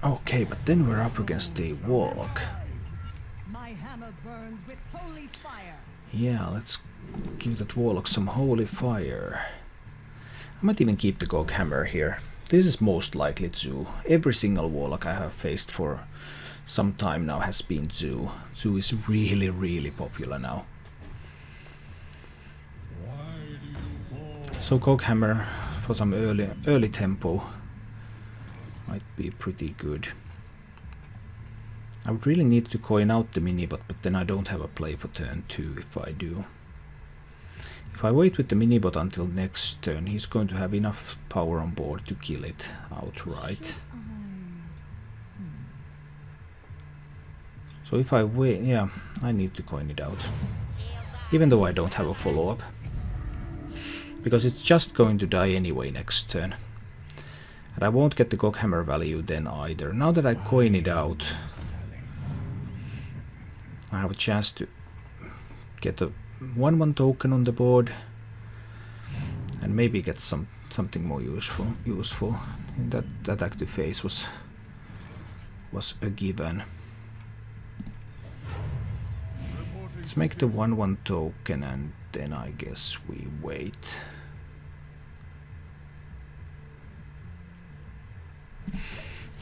Okay, but then we're up against the Warlock. My hammer burns with holy fire. Yeah, let's give that Warlock some holy fire. I might even keep the Gog Hammer here. This is most likely Zoo. Every single Warlock I have faced for some time now has been Zoo. Zoo is really, really popular now. So Gog Hammer for some early tempo might be pretty good. I would really need to coin out the minibot, but then I don't have a play for turn 2 if I do. If I wait with the minibot until next turn, he's going to have enough power on board to kill it outright. So if I wait, yeah, I need to coin it out. Even though I don't have a follow-up. Because it's just going to die anyway next turn. And I won't get the Gog Hammer value then either. Now that I coin it out, I have a chance to get a 1/1 token on the board and maybe get something more useful. That active phase was a given. Let's make the 1/1 token and then I guess we wait.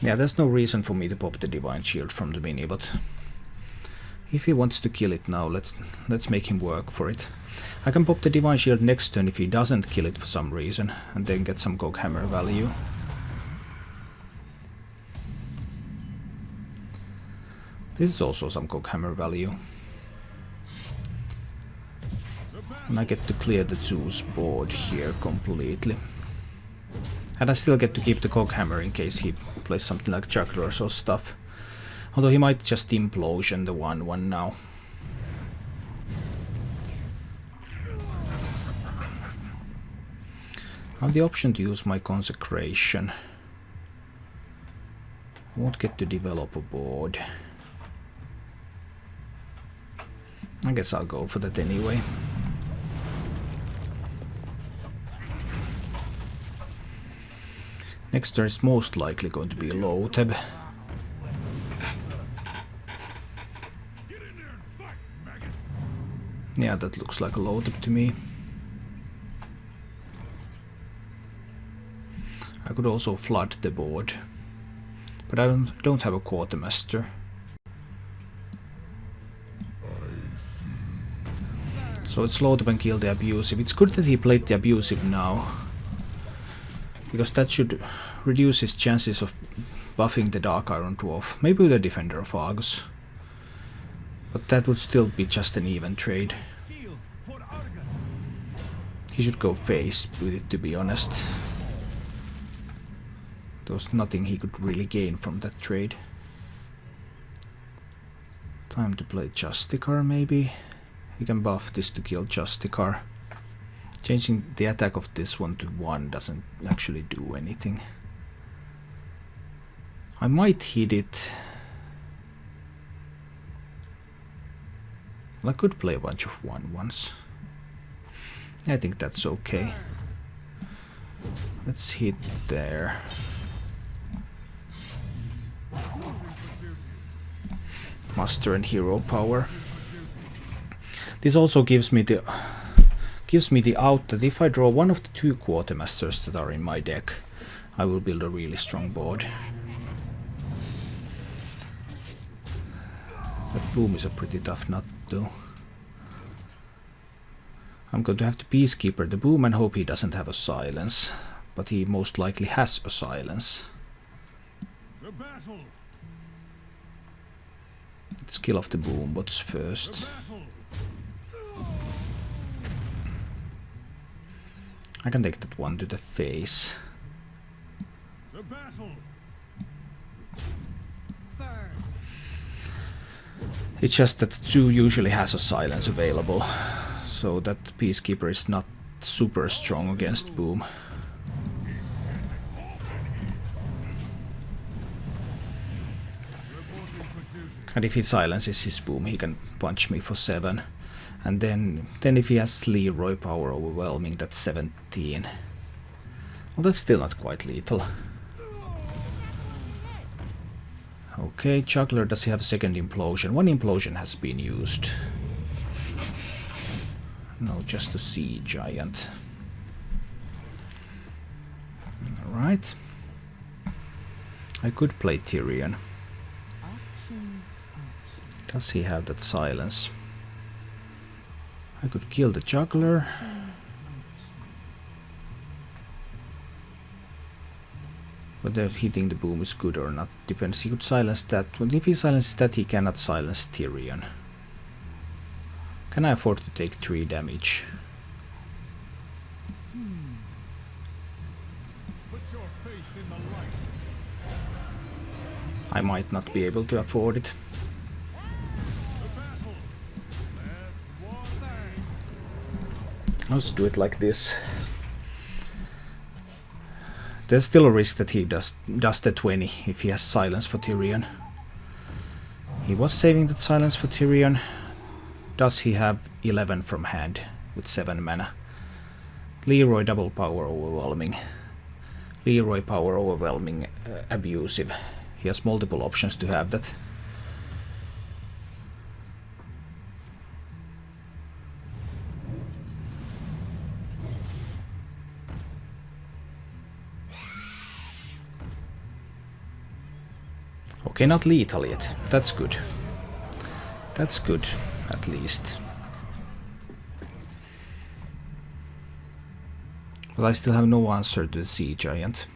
Yeah, there's no reason for me to pop the Divine Shield from the mini, but if he wants to kill it now, let's make him work for it. I can pop the Divine Shield next turn if he doesn't kill it for some reason, and then get some Gog Hammer value. This is also some Gog Hammer value. And I get to clear the Zoo's board here completely. And I still get to keep the Gog Hammer in case he plays something like Jugglers or stuff. Although he might just Implosion the 1/1 now. I have the option to use my Consecration. I won't get to develop a board. I guess I'll go for that anyway. Next turn is most likely going to be Loatheb. Yeah, that looks like a Loatheb to me. I could also flood the board, but I don't have a Quartermaster. So it's Loatheb and kill the Abusive. It's good that he played the Abusive now, because that should reduce his chances of buffing the Dark Iron Dwarf. Maybe with a Defender of Argus. But that would still be just an even trade. He should go face with it, to be honest. There was nothing he could really gain from that trade. Time to play Justicar, maybe. He can buff this to kill Justicar. Changing the attack of this one to 1 doesn't actually do anything. I might hit it. Well, I could play a bunch of 1/1s. I think that's okay. Let's hit there. Master and hero power. This also gives me the out that if I draw one of the 2 Quartermasters that are in my deck, I will build a really strong board. That boom is a pretty tough nut though. I'm going to have to Peacekeeper the boom and hope he doesn't have a silence, but he most likely has a silence. Let's kill off the boom bots first. I can take that one to the face. It's just that Zoo usually has a silence available, so that Peacekeeper is not super strong against boom. And if he silences his boom, he can punch me for 7. And then if he has Leroy power overwhelming, that's 17. Well, that's still not quite lethal. Okay, Juggler, does he have a second implosion? One implosion has been used. No, just a sea giant. Alright. I could play Tyrion. Does he have that silence? I could kill the Juggler. Whether hitting the boom is good or not depends. He could silence that. Well, if he silences that, he cannot silence Tyrion. Can I afford to take 3 damage? I might not be able to afford it. Let's do it like this. There's still a risk that he does the 20 if he has silence for Tyrion. He was saving that silence for Tyrion. Does he have 11 from hand with 7 mana? Leroy double power overwhelming. Leroy power overwhelming abusive. He has multiple options to have that. Okay, not lethal yet. That's good. That's good, at least. But I still have no answer to the sea giant.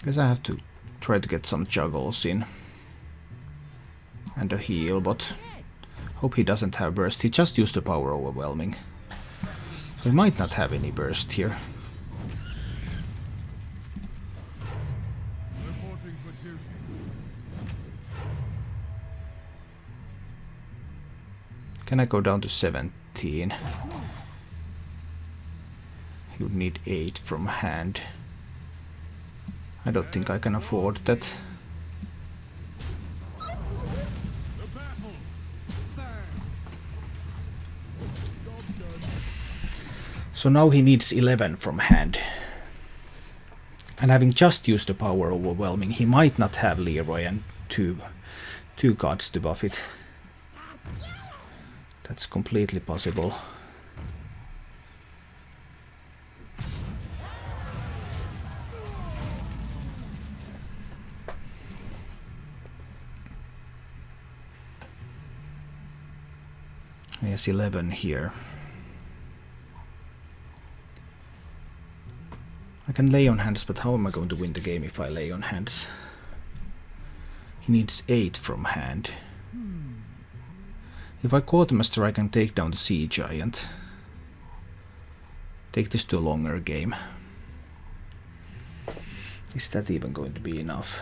Guess I have to try to get some juggles in. And a heal, but hope he doesn't have burst. He just used the power overwhelming. So he might not have any burst here. Can I go down to 17? He would need 8 from hand. I don't think I can afford that. So now he needs 11 from hand. And having just used the power overwhelming, he might not have Leroy and two cards to buff it. That's completely possible. He has 11 here. I can lay on hands, but how am I going to win the game if I lay on hands? He needs 8 from hand. If I Quartermaster, I can take down the sea giant. Take this to a longer game. Is that even going to be enough?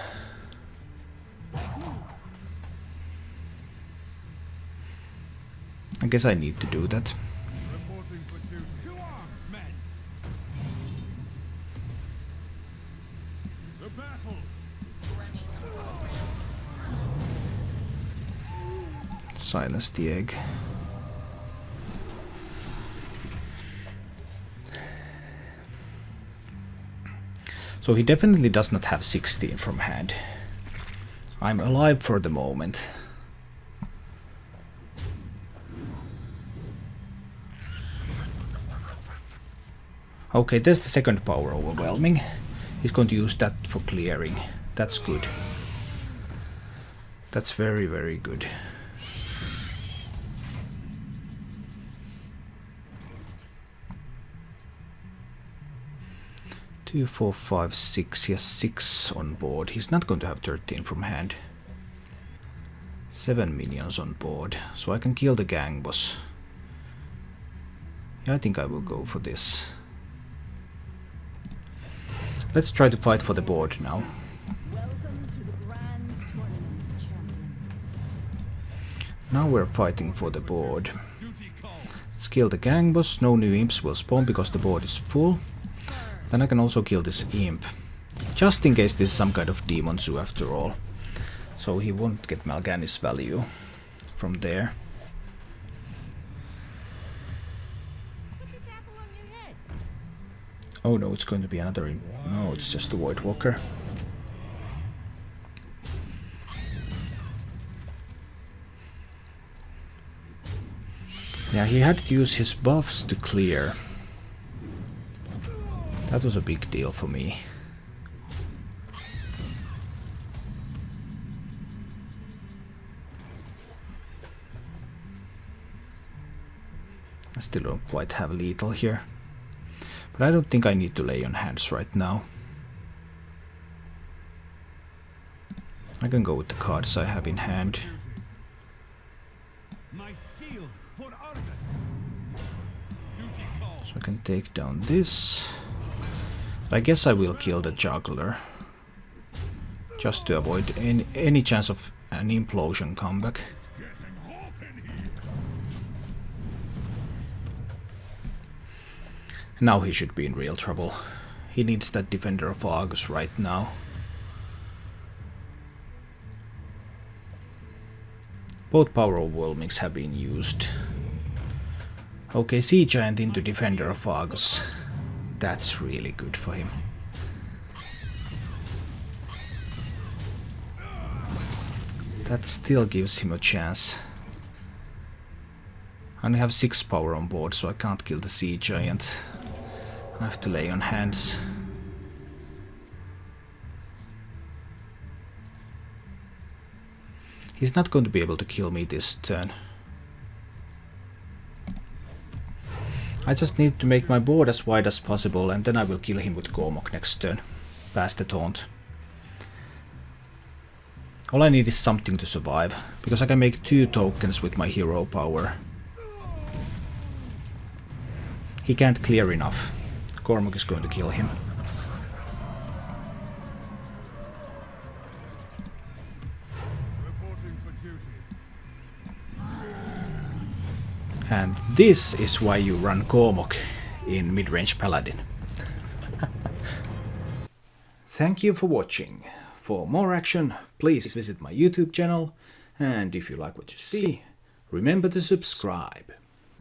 I guess I need to do that. Silence the egg. So he definitely does not have 16 from hand. I'm alive for the moment. Okay, there's the second power overwhelming. He's going to use that for clearing. That's good. That's very, very good. 2, 4, 5, 6. He has 6 on board. He's not going to have 13 from hand. 7 minions on board. So I can kill the gang boss. Yeah, I think I will go for this. Let's try to fight for the board now. Now we're fighting for the board. Let's kill the gang boss. No new imps will spawn because the board is full. Then I can also kill this imp. Just in case this is some kind of demon zoo after all. So he won't get Mal'Ganis value from there. Oh no, it's going to be another imp. No, it's just a Void Walker. Yeah, he had to use his buffs to clear. That was a big deal for me. I still don't quite have lethal here. But I don't think I need to lay on hands right now. I can go with the cards I have in hand. So I can take down this. I guess I will kill the juggler. Just to avoid any chance of an implosion comeback. Now he should be in real trouble. He needs that Defender of Argus right now. Both power overwhelmings have been used. Okay, Sea Giant into Defender of Argus. That's really good for him. That still gives him a chance. I only have 6 power on board, so I can't kill the Sea Giant. I have to lay on hands. He's not going to be able to kill me this turn. I just need to make my board as wide as possible, and then I will kill him with Gormok next turn. Pass the taunt. All I need is something to survive, because I can make 2 tokens with my hero power. He can't clear enough. Gormok is going to kill him. And this is why you run Gormok in Midrange Paladin. Thank you for watching. For more action, please visit my YouTube channel, and if you like what you see, remember to subscribe.